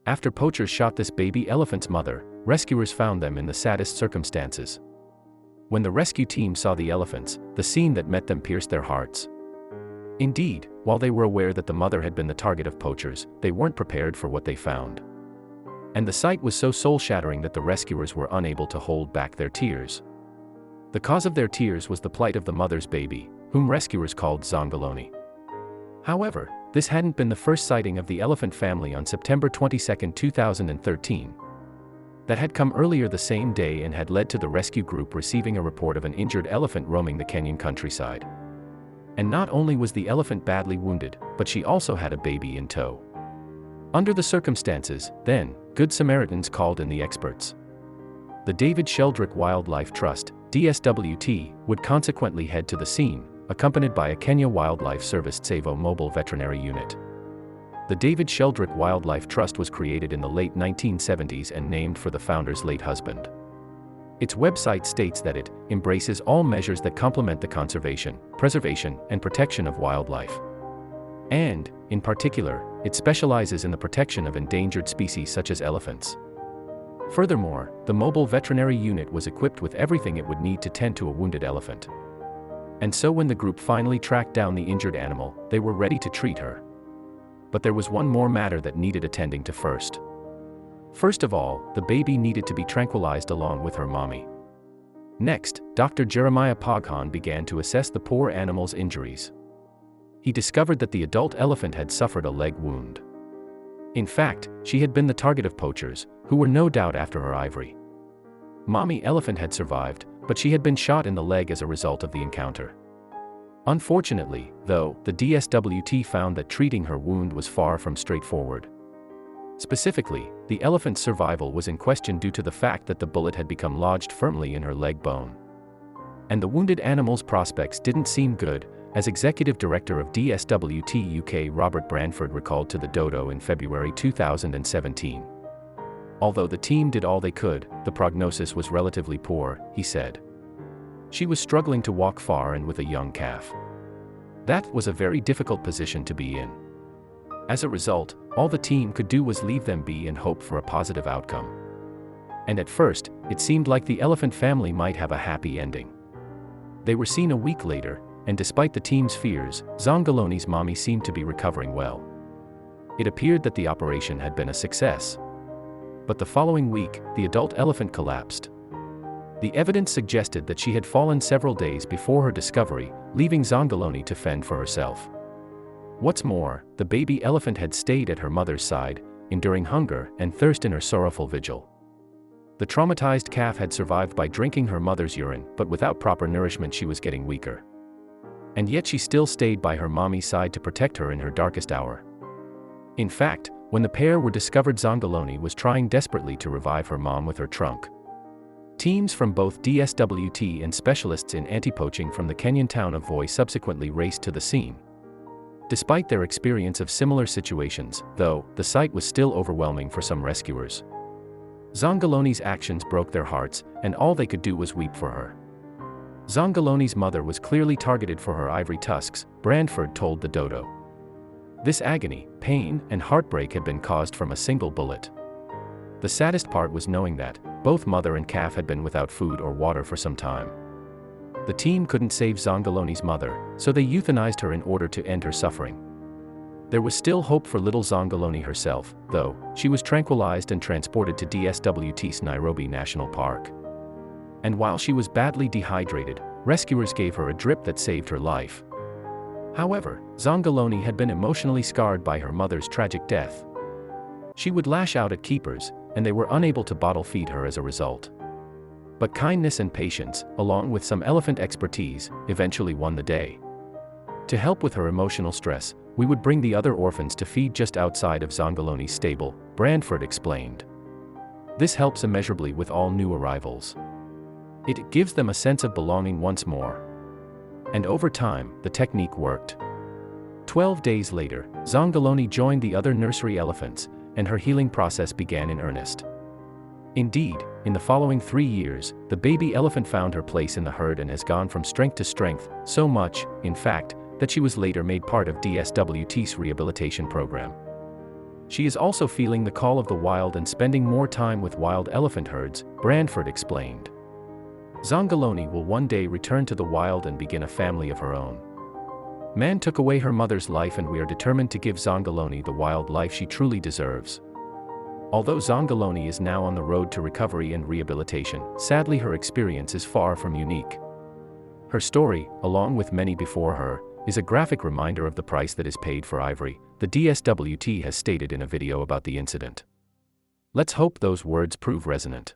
After poachers shot this baby elephant's mother, rescuers found them in the saddest circumstances. When the rescue team saw the elephants, the scene that met them pierced their hearts. Indeed, while they were aware that the mother had been the target of poachers, they weren't prepared for what they found. And the sight was so soul-shattering that the rescuers were unable to hold back their tears. The cause of their tears was the plight of the mother's baby, whom rescuers called Zongoloni. However, this hadn't been the first sighting of the elephant family on September 22, 2013. That had come earlier the same day and had led to the rescue group receiving a report of an injured elephant roaming the Kenyan countryside. And not only was the elephant badly wounded, but she also had a baby in tow. Under the circumstances, then, Good Samaritans called in the experts. The David Sheldrick Wildlife Trust, DSWT, would consequently head to the scene, accompanied by a Kenya Wildlife Service Tsavo mobile veterinary unit. The David Sheldrick Wildlife Trust was created in the late 1970s and named for the founder's late husband. Its website states that it embraces all measures that complement the conservation, preservation, and protection of wildlife. And, in particular, it specializes in the protection of endangered species such as elephants. Furthermore, the mobile veterinary unit was equipped with everything it would need to tend to a wounded elephant. And so when the group finally tracked down the injured animal, they were ready to treat her. But there was one more matter that needed attending to first. First of all, the baby needed to be tranquilized along with her mommy. Next, Dr. Jeremiah Poghan began to assess the poor animal's injuries. He discovered that the adult elephant had suffered a leg wound. In fact, she had been the target of poachers, who were no doubt after her ivory. Mommy elephant had survived, but she had been shot in the leg as a result of the encounter. Unfortunately, though, the DSWT found that treating her wound was far from straightforward. Specifically, the elephant's survival was in question due to the fact that the bullet had become lodged firmly in her leg bone. And the wounded animal's prospects didn't seem good, as Executive Director of DSWT UK Robert Branford recalled to the Dodo in February 2017. Although the team did all they could, the prognosis was relatively poor, he said. She was struggling to walk far and with a young calf. That was a very difficult position to be in. As a result, all the team could do was leave them be and hope for a positive outcome. And at first, it seemed like the elephant family might have a happy ending. They were seen a week later, and despite the team's fears, Zongoloni's mommy seemed to be recovering well. It appeared that the operation had been a success. But the following week, the adult elephant collapsed. The evidence suggested that she had fallen several days before her discovery, leaving Zongoloni to fend for herself. What's more, the baby elephant had stayed at her mother's side, enduring hunger and thirst in her sorrowful vigil. The traumatized calf had survived by drinking her mother's urine, but without proper nourishment she was getting weaker. And yet she still stayed by her mommy's side to protect her in her darkest hour. In fact, when the pair were discovered, Zongoloni was trying desperately to revive her mom with her trunk. Teams from both DSWT and specialists in anti-poaching from the Kenyan town of Voi subsequently raced to the scene. Despite their experience of similar situations, though, the sight was still overwhelming for some rescuers. Zongoloni's actions broke their hearts, and all they could do was weep for her. Zongoloni's mother was clearly targeted for her ivory tusks, Branford told the Dodo. This agony, pain, and heartbreak had been caused from a single bullet. The saddest part was knowing that both mother and calf had been without food or water for some time. The team couldn't save Zongoloni's mother, so they euthanized her in order to end her suffering. There was still hope for little Zongoloni herself, though. She was tranquilized and transported to DSWT's Nairobi National Park. And while she was badly dehydrated, rescuers gave her a drip that saved her life. However, Zongoloni had been emotionally scarred by her mother's tragic death. She would lash out at keepers, and they were unable to bottle feed her as a result. But kindness and patience, along with some elephant expertise, eventually won the day. To help with her emotional stress, we would bring the other orphans to feed just outside of Zongoloni's stable, Branford explained. This helps immeasurably with all new arrivals. It gives them a sense of belonging once more. And over time, the technique worked. 12 days later, Zongoloni joined the other nursery elephants, and her healing process began in earnest. Indeed, in the following 3 years, the baby elephant found her place in the herd and has gone from strength to strength, so much, in fact, that she was later made part of DSWT's rehabilitation program. She is also feeling the call of the wild and spending more time with wild elephant herds, Branford explained. Zongoloni will one day return to the wild and begin a family of her own. Man took away her mother's life and we are determined to give Zongoloni the wild life she truly deserves. Although Zongoloni is now on the road to recovery and rehabilitation, sadly her experience is far from unique. Her story, along with many before her, is a graphic reminder of the price that is paid for ivory, the DSWT has stated in a video about the incident. Let's hope those words prove resonant.